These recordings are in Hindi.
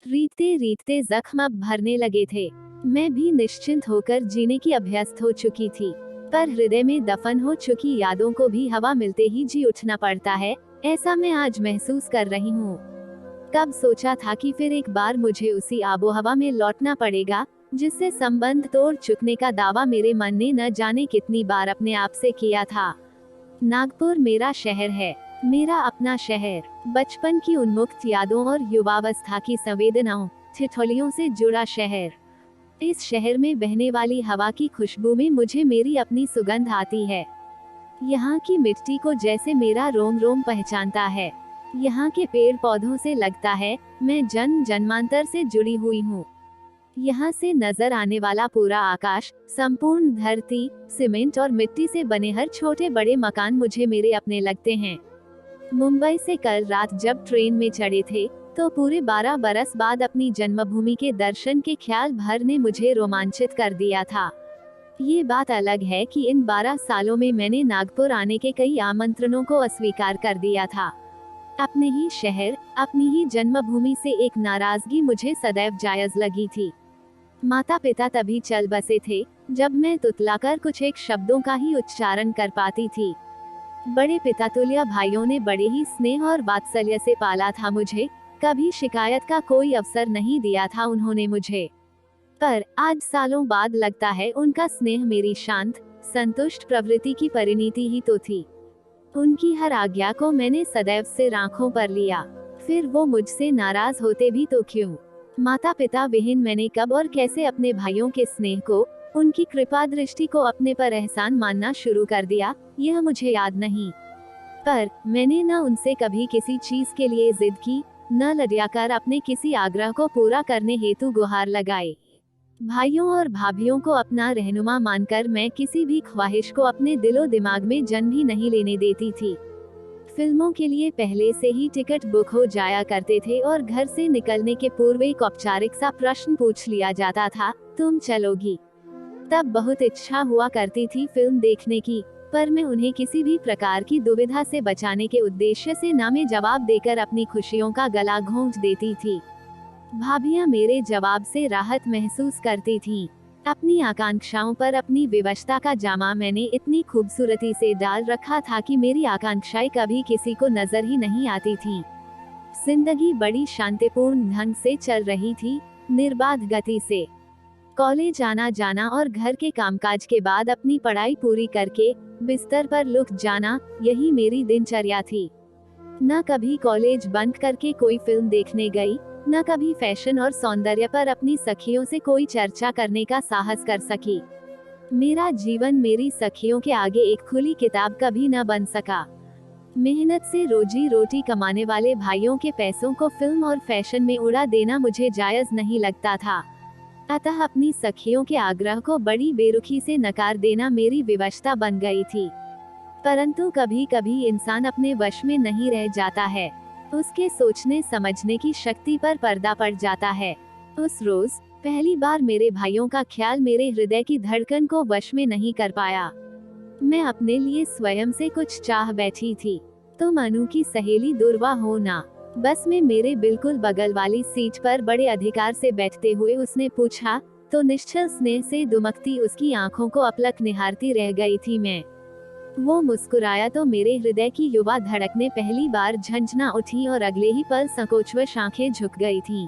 रीतते रीतते जख्म अब भरने लगे थे। मैं भी निश्चिंत होकर जीने की अभ्यस्त हो चुकी थी, पर हृदय में दफन हो चुकी यादों को भी हवा मिलते ही जी उठना पड़ता है, ऐसा मैं आज महसूस कर रही हूँ। कब सोचा था कि फिर एक बार मुझे उसी आबो हवा में लौटना पड़ेगा, जिससे संबंध तोड़ चुकने का दावा मेरे मन ने न जाने कितनी बार अपने आप से किया था। नागपुर मेरा शहर है, मेरा अपना शहर, बचपन की उन्मुक्त यादों और युवावस्था की संवेदनाओं, ठिठोलियों से जुड़ा शहर। इस शहर में बहने वाली हवा की खुशबू में मुझे मेरी अपनी सुगंध आती है। यहाँ की मिट्टी को जैसे मेरा रोम रोम पहचानता है। यहाँ के पेड़ पौधों से लगता है मैं जन्म जन्मांतर से जुड़ी हुई हूँ। यहाँ से नजर आने वाला पूरा आकाश, संपूर्ण धरती, सीमेंट और मिट्टी से बने हर छोटे बड़े मकान मुझे मेरे अपने लगते हैं। मुंबई से कल रात जब ट्रेन में चढ़े थे, तो पूरे 12 बरस बाद अपनी जन्मभूमि के दर्शन के ख्याल भर ने मुझे रोमांचित कर दिया था। ये बात अलग है कि इन 12 सालों में मैंने नागपुर आने के कई आमंत्रणों को अस्वीकार कर दिया था। अपने ही शहर, अपनी ही जन्मभूमि से एक नाराजगी मुझे सदैव जायज लगी थी। माता पिता तभी चल बसे थे, जब मैं तुतलाकर कुछ एक शब्दों का ही उच्चारण कर पाती थी। बड़े पिता तुल्य भाइयों ने बड़े ही स्नेह और वात्सल्य से पाला था मुझे, कभी शिकायत का कोई अवसर नहीं दिया था उन्होंने मुझे। पर आज सालों बाद लगता है उनका स्नेह मेरी शांत, संतुष्ट प्रवृत्ति की परिणति ही तो थी। उनकी हर आज्ञा को मैंने सदैव से आंखों पर लिया, फिर वो मुझसे नाराज होते भी तो क्यों। माता पिता विहीन मैंने कब और कैसे अपने भाइयों के स्नेह को, उनकी कृपा दृष्टि को अपने पर एहसान मानना शुरू कर दिया, यह मुझे याद नहीं। पर मैंने न उनसे कभी किसी चीज के लिए जिद की, न लड़ाकर अपने किसी आग्रह को पूरा करने हेतु गुहार लगाई। भाइयों और भाभियों को अपना रहनुमा मानकर मैं किसी भी ख्वाहिश को अपने दिलो दिमाग में जन्म भी नहीं लेने देती थी। फिल्मों के लिए पहले से ही टिकट बुक हो जाया करते थे और घर से निकलने के पूर्व एक औपचारिक सा प्रश्न पूछ लिया जाता था, तुम चलोगी? तब बहुत इच्छा हुआ करती थी फिल्म देखने की, पर मैं उन्हें किसी भी प्रकार की दुविधा से बचाने के उद्देश्य से ना में जवाब देकर अपनी खुशियों का गला घोंट देती थी। भाभियां मेरे जवाब से राहत महसूस करती थीं। अपनी आकांक्षाओं पर अपनी विवशता का जामा मैंने इतनी खूबसूरती से डाल रखा था कि मेरी आकांक्षाएं कभी किसी को नजर ही नहीं आती थीं। जिंदगी बड़ी शांतिपूर्ण ढंग से चल रही थी, निर्बाध गति से। कॉलेज आना जाना और घर के कामकाज के बाद अपनी पढ़ाई पूरी करके बिस्तर पर लुक जाना, यही मेरी दिनचर्या थी। न कभी कॉलेज बंद करके कोई फिल्म देखने गई, न कभी फैशन और सौंदर्य पर अपनी सखियों से कोई चर्चा करने का साहस कर सकी। मेरा जीवन मेरी सखियों के आगे एक खुली किताब कभी न बन सका। मेहनत से रोजी रोटी कमाने वाले भाइयों के पैसों को फिल्म और फैशन में उड़ा देना मुझे जायज नहीं लगता था। अतः अपनी सखियों के आग्रह को बड़ी बेरुखी से नकार देना मेरी विवशता बन गई थी। परंतु कभी कभी इंसान अपने वश में नहीं रह जाता है, उसके सोचने समझने की शक्ति पर पर्दा पड़ जाता है। उस रोज पहली बार मेरे भाइयों का ख्याल मेरे हृदय की धड़कन को वश में नहीं कर पाया। मैं अपने लिए स्वयं से कुछ चाह बैठी थी। तुम अनु की सहेली दुर्वा हो ना? बस में मेरे बिल्कुल बगल वाली सीट पर बड़े अधिकार से बैठते हुए उसने पूछा, तो निश्चल स्नेह से दुमकती उसकी आंखों को अपलक निहारती रह गई थी मैं। वो मुस्कुराया तो मेरे हृदय की युवा धड़कने पहली बार झंझना उठी और अगले ही पल संकोचवश आंखें झुक गई थीं।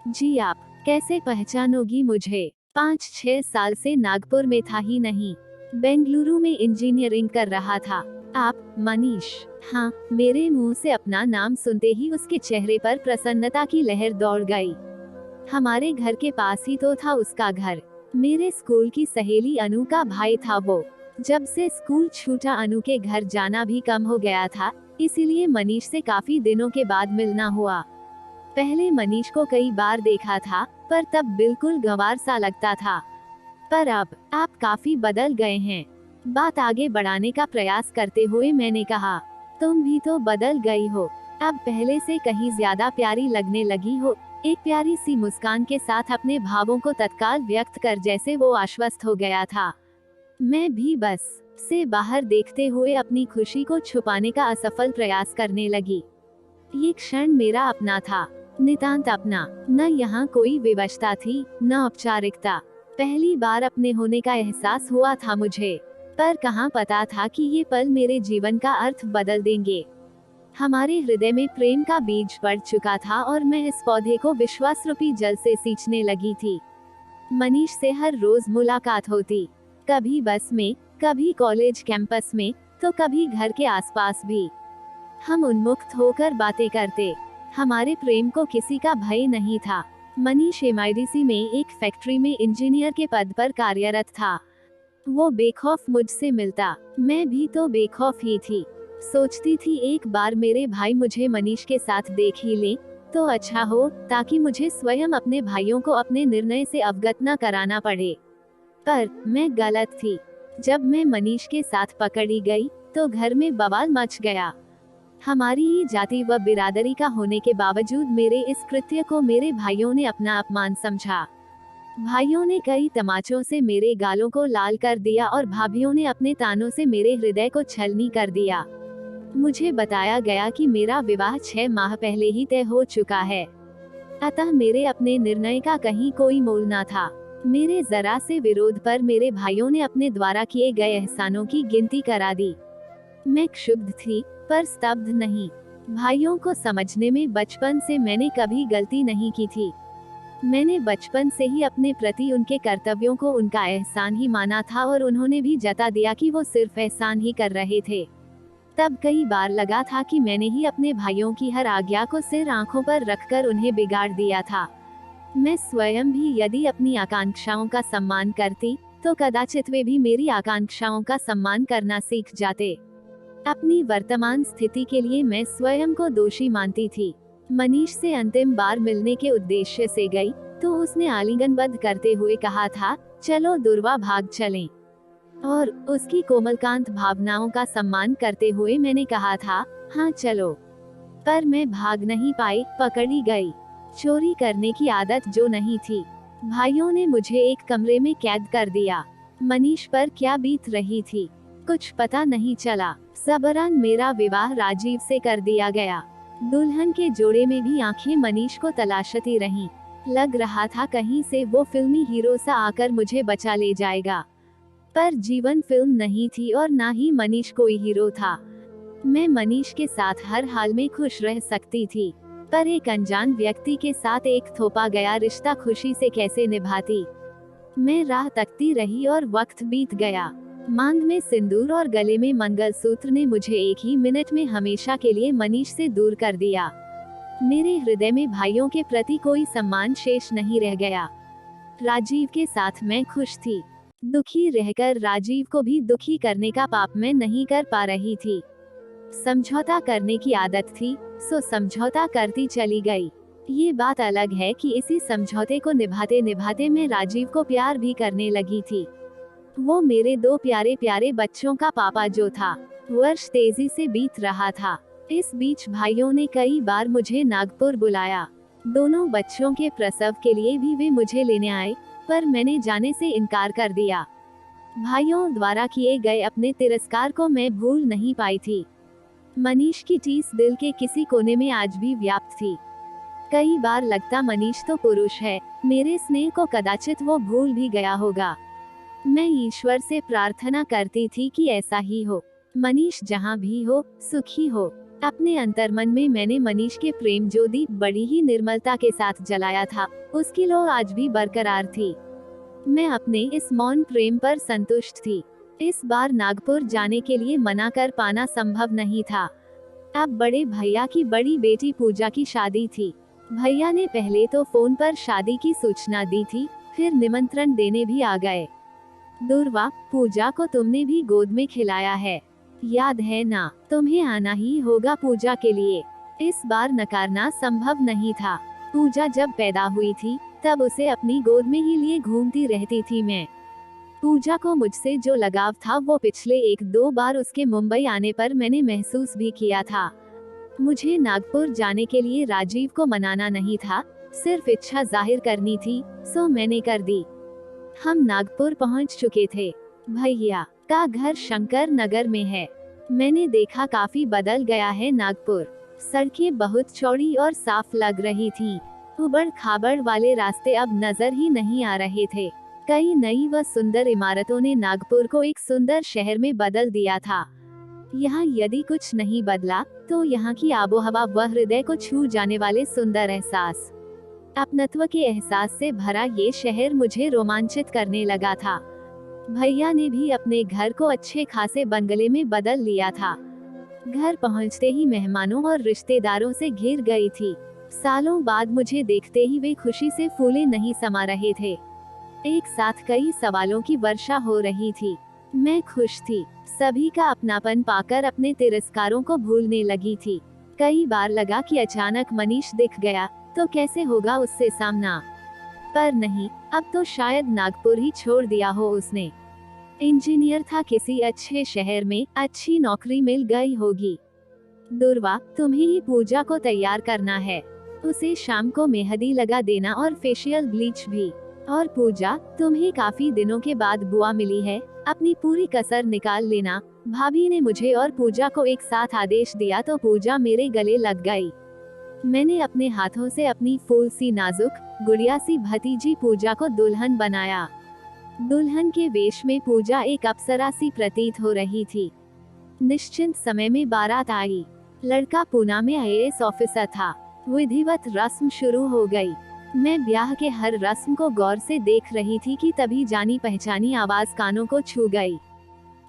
जी आप कैसे पहचानोगी मुझे? 5-6 साल से नागपुर में था ही नहीं, बेंगलुरु में इंजीनियरिंग कर रहा था। आप मनीष? हाँ, मेरे मुंह से अपना नाम सुनते ही उसके चेहरे पर प्रसन्नता की लहर दौड़ गई। हमारे घर के पास ही तो था उसका घर। मेरे स्कूल की सहेली अनु का भाई था वो। जब से स्कूल छूटा अनु के घर जाना भी कम हो गया था, इसीलिए मनीष से काफी दिनों के बाद मिलना हुआ। पहले मनीष को कई बार देखा था, पर तब बिल्कुल गंवार सा लगता था। पर अब आप काफी बदल गए हैं। बात आगे बढ़ाने का प्रयास करते हुए मैंने कहा, तुम भी तो बदल गई हो, अब पहले से कहीं ज्यादा प्यारी लगने लगी हो। एक प्यारी सी मुस्कान के साथ अपने भावों को तत्काल व्यक्त कर जैसे वो आश्वस्त हो गया था। मैं भी बस से बाहर देखते हुए अपनी खुशी को छुपाने का असफल प्रयास करने लगी। ये क्षण मेरा अपना था। नितांत अपना। न यहाँ कोई विवशता थी, न औपचारिकता। पहली बार अपने होने का एहसास हुआ था मुझे, पर कहाँ पता था कि ये पल मेरे जीवन का अर्थ बदल देंगे। हमारे हृदय में प्रेम का बीज पड़ चुका था और मैं इस पौधे को विश्वास रूपी जल से सींचने लगी थी। मनीष से हर रोज मुलाकात होती, कभी बस में, कभी कॉलेज कैंपस में, तो कभी घर के आसपास भी। हम उन्मुक्त होकर बातें करते। हमारे प्रेम को किसी का भय नहीं था। मनीष एमआईडीसी में एक फैक्ट्री में इंजीनियर के पद पर कार्यरत था। वो बेखौफ मुझसे मिलता, मैं भी तो बेखौफ ही थी। सोचती थी एक बार मेरे भाई मुझे मनीष के साथ देख ही लें तो अच्छा हो, ताकि मुझे स्वयं अपने भाइयों को अपने निर्णय से अवगत न कराना पड़े। पर मैं गलत थी। जब मैं मनीष के साथ पकड़ी गई तो घर में बवाल मच गया। हमारी ही जाति व बिरादरी का होने के बावजूद मेरे इस कृत्य को मेरे भाइयों ने अपना अपमान समझा। भाइयों ने कई तमाचों से मेरे गालों को लाल कर दिया और भाभियों ने अपने तानों से मेरे हृदय को छलनी कर दिया। मुझे बताया गया कि मेरा विवाह 6 माह पहले ही तय हो चुका है, अतः मेरे अपने निर्णय का कहीं कोई मोल न था। मेरे जरा से विरोध पर मेरे भाइयों ने अपने द्वारा किए गए एहसानों की गिनती करा दी। मैं क्षुब्ध थी, पर स्तब्ध नहीं। भाइयों को समझने में बचपन से मैंने कभी गलती नहीं की थी। मैंने बचपन से ही अपने प्रति उनके कर्तव्यों को उनका एहसान ही माना था और उन्होंने भी जता दिया कि वो सिर्फ एहसान ही कर रहे थे। तब कई बार लगा था कि मैंने ही अपने भाइयों की हर आज्ञा को सिर आंखों पर रखकर उन्हें बिगाड़ दिया था। मैं स्वयं भी यदि अपनी आकांक्षाओं का सम्मान करती तो कदाचित वे भी मेरी आकांक्षाओं का सम्मान करना सीख जाते। अपनी वर्तमान स्थिति के लिए मैं स्वयं को दोषी मानती थी। मनीष से अंतिम बार मिलने के उद्देश्य से गई तो उसने आलिंगनबद्ध करते हुए कहा था, चलो दुर्वा भाग चलें। और उसकी कोमलकांत भावनाओं का सम्मान करते हुए मैंने कहा था, हाँ चलो। पर मैं भाग नहीं पाई, पकड़ी गई। चोरी करने की आदत जो नहीं थी। भाइयों ने मुझे एक कमरे में कैद कर दिया। मनीष पर क्या बीत रही थी, कुछ पता नहीं चला। सबरान मेरा विवाह राजीव से कर दिया गया। दुल्हन के जोड़े में भी आंखें मनीष को तलाशती रहीं। लग रहा था कहीं से वो फिल्मी हीरो सा आकर मुझे बचा ले जाएगा। पर जीवन फिल्म नहीं थी और ना ही मनीष कोई हीरो था। मैं मनीष के साथ हर हाल में खुश रह सकती थी, पर एक अनजान व्यक्ति के साथ एक थोपा गया रिश्ता खुशी से कैसे निभाती। मैं राह तकती रही और वक्त बीत गया। मांग में सिंदूर और गले में मंगलसूत्र ने मुझे एक ही मिनट में हमेशा के लिए मनीष से दूर कर दिया। मेरे हृदय में भाइयों के प्रति कोई सम्मान शेष नहीं रह गया। राजीव के साथ मैं खुश थी। दुखी रहकर राजीव को भी दुखी करने का पाप मैं नहीं कर पा रही थी। समझौता करने की आदत थी, सो समझौता करती चली गई। ये बात अलग है कि इसी समझौते को निभाते निभाते मैं राजीव को प्यार भी करने लगी थी। वो मेरे 2 प्यारे प्यारे बच्चों का पापा जो था। वर्ष तेजी से बीत रहा था। इस बीच भाइयों ने कई बार मुझे नागपुर बुलाया। दोनों बच्चों के प्रसव के लिए भी वे मुझे लेने आए, पर मैंने जाने से इनकार कर दिया। भाइयों द्वारा किए गए अपने तिरस्कार को मैं भूल नहीं पाई थी। मनीष की टीस दिल के किसी कोने में आज भी व्याप्त थी। कई बार लगता मनीष तो पुरुष है, मेरे स्नेह को कदाचित वो भूल भी गया होगा। मैं ईश्वर से प्रार्थना करती थी कि ऐसा ही हो। मनीष जहाँ भी हो, सुखी हो। अपने अंतर्मन में मैंने मनीष के प्रेम जो दीप बड़ी ही निर्मलता के साथ जलाया था, उसकी लौ आज भी बरकरार थी। मैं अपने इस मौन प्रेम पर संतुष्ट थी। इस बार नागपुर जाने के लिए मना कर पाना संभव नहीं था। अब बड़े भैया की बड़ी बेटी पूजा की शादी थी। भैया ने पहले तो फोन पर शादी की सूचना दी थी, फिर निमंत्रण देने भी आ गए। दुर्वा, पूजा को तुमने भी गोद में खिलाया है, याद है ना? तुम्हें आना ही होगा पूजा के लिए। इस बार नकारना संभव नहीं था। पूजा जब पैदा हुई थी तब उसे अपनी गोद में ही लिए घूमती रहती थी मैं। पूजा को मुझसे जो लगाव था वो पिछले 1-2 बार उसके मुंबई आने पर मैंने महसूस भी किया था। मुझे नागपुर जाने के लिए राजीव को मनाना नहीं था, सिर्फ इच्छा जाहिर करनी थी, सो मैंने कर दी। हम नागपुर पहुंच चुके थे। भैया का घर शंकर नगर में है। मैंने देखा काफी बदल गया है नागपुर। सड़कें बहुत चौड़ी और साफ लग रही थीं। उबड़ खाबड़ वाले रास्ते अब नजर ही नहीं आ रहे थे। कई नई व सुंदर इमारतों ने नागपुर को एक सुंदर शहर में बदल दिया था। यहाँ यदि कुछ नहीं बदला तो यहाँ की आबोहवा व हृदय को छू जाने वाले सुंदर एहसास, अपनत्व के एहसास से भरा ये शहर मुझे रोमांचित करने लगा था। भैया ने भी अपने घर को अच्छे खासे बंगले में बदल लिया था। घर पहुंचते ही मेहमानों और रिश्तेदारों से घिर गई थी। सालों बाद मुझे देखते ही वे खुशी से फूले नहीं समा रहे थे। एक साथ कई सवालों की वर्षा हो रही थी। मैं खुश थी। सभी का अपनापन पाकर अपने तिरस्कारों को भूलने लगी थी। कई बार लगा कि अचानक मनीष दिख गया तो कैसे होगा उससे सामना, पर नहीं, अब तो शायद नागपुर ही छोड़ दिया हो उसने। इंजीनियर था किसी अच्छे शहर में, अच्छी नौकरी मिल गई होगी। दुर्वा, तुम्हें ही पूजा को तैयार करना है। उसे शाम को मेहंदी लगा देना और फेशियल ब्लीच भी। और पूजा, तुम्हें काफी दिनों के बाद बुआ मिली है, अपनी पूरी कसर निकाल लेना। भाभी ने मुझे और पूजा को एक साथ आदेश दिया तो पूजा मेरे गले लग गई। मैंने अपने हाथों से अपनी फूल सी नाजुक गुड़िया सी भतीजी पूजा को दुल्हन बनाया। दुल्हन के वेश में पूजा एक अप्सरा सी प्रतीत हो रही थी। निश्चित समय में बारात आई। लड़का पूना में आईएएस ऑफिसर था। विधिवत रस्म शुरू हो गई। मैं ब्याह के हर रस्म को गौर से देख रही थी कि तभी जानी पहचानी आवाज कानों को छू गई।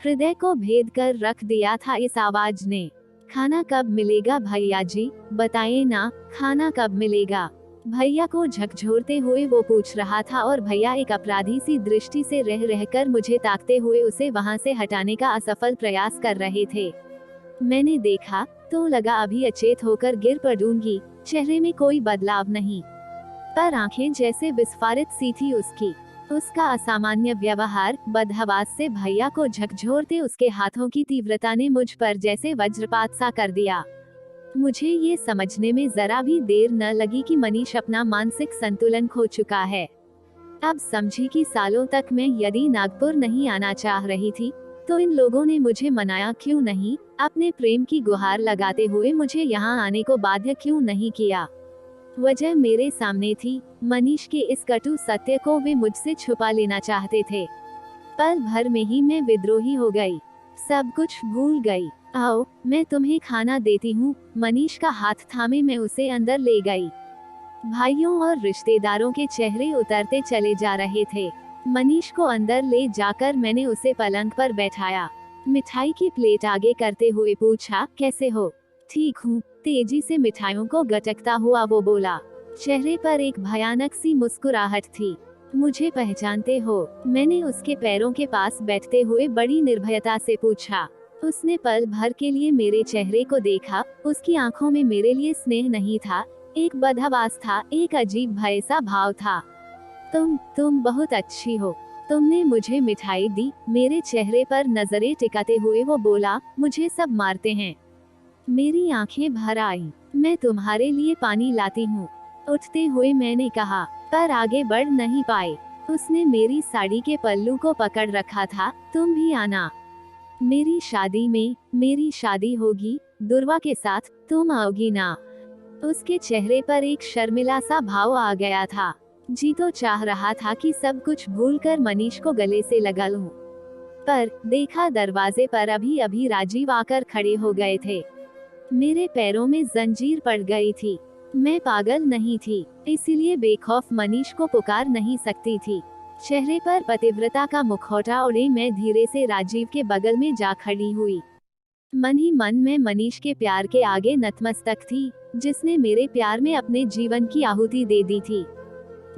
हृदय को भेद कर रख दिया था इस आवाज ने। खाना कब मिलेगा भैया जी, बताइए ना, खाना कब मिलेगा। भैया को झकझोरते हुए वो पूछ रहा था और भैया एक अपराधी सी दृष्टि से रह रहकर मुझे ताकते हुए उसे वहां से हटाने का असफल प्रयास कर रहे थे। मैंने देखा तो लगा अभी अचेत होकर गिर पड़ूंगी। चेहरे में कोई बदलाव नहीं, पर आंखें जैसे विस्फारित सी थी उसकी। उसका असामान्य व्यवहार, बदहवास से भैया को झकझोरते उसके हाथों की तीव्रता ने मुझ पर जैसे वज्रपात सा कर दिया। मुझे ये समझने में जरा भी देर न लगी कि मनीष अपना मानसिक संतुलन खो चुका है। अब समझी कि सालों तक मैं यदि नागपुर नहीं आना चाह रही थी तो इन लोगों ने मुझे मनाया क्यों नहीं, अपने प्रेम की गुहार लगाते हुए मुझे यहाँ आने को बाध्य क्यों नहीं किया। वजह मेरे सामने थी। मनीष के इस कटु सत्य को वे मुझसे छुपा लेना चाहते थे। पल भर में ही मैं विद्रोही हो गई, सब कुछ भूल गई। आओ, मैं तुम्हें खाना देती हूँ। मनीष का हाथ थामे मैं उसे अंदर ले गई। भाइयों और रिश्तेदारों के चेहरे उतरते चले जा रहे थे। मनीष को अंदर ले जाकर मैंने उसे पलंग पर बैठाया। मिठाई की प्लेट आगे करते हुए पूछा, कैसे हो? ठीक हूँ, तेजी से मिठाइयों को गटकता हुआ वो बोला। चेहरे पर एक भयानक सी मुस्कुराहट थी। मुझे पहचानते हो? मैंने उसके पैरों के पास बैठते हुए बड़ी निर्भयता से पूछा। उसने पल भर के लिए मेरे चेहरे को देखा। उसकी आंखों में मेरे लिए स्नेह नहीं था, एक बदहवास था, एक अजीब भय सा भाव था। तुम बहुत अच्छी हो। तुमने मुझे मिठाई दी। मेरे चेहरे पर नजरें टिकाते हुए वो बोला, मुझे सब मारते हैं। मेरी आंखें भर आईं। मैं तुम्हारे लिए पानी लाती हूँ, उठते हुए मैंने कहा, पर आगे बढ़ नहीं पाए। उसने मेरी साड़ी के पल्लू को पकड़ रखा था। तुम भी आना, मेरी शादी में, मेरी शादी होगी दुर्वा के साथ, तुम आओगी ना? उसके चेहरे पर एक शर्मिला सा भाव आ गया था। जी तो चाह रहा था कि सब कुछ भूलकर मनीष को गले से लगा लूं, पर देखा दरवाजे पर अभी अभी राजीव आकर खड़े हो गए थे। मेरे पैरों में जंजीर पड़ गई थी। मैं पागल नहीं थी, इसीलिए बेखौफ मनीष को पुकार नहीं सकती थी। चेहरे पर पतिव्रता का मुखौटा ओढ़े मैं धीरे से राजीव के बगल में जा खड़ी हुई। मन ही मन में मनीष के प्यार के आगे नतमस्तक थी, जिसने मेरे प्यार में अपने जीवन की आहुति दे दी थी।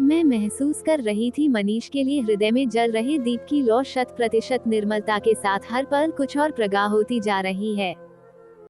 मैं महसूस कर रही थी मनीष के लिए हृदय में जल रहे दीप की लौ 100% निर्मलता के साथ हर पल कुछ और प्रगाढ़ होती जा रही है।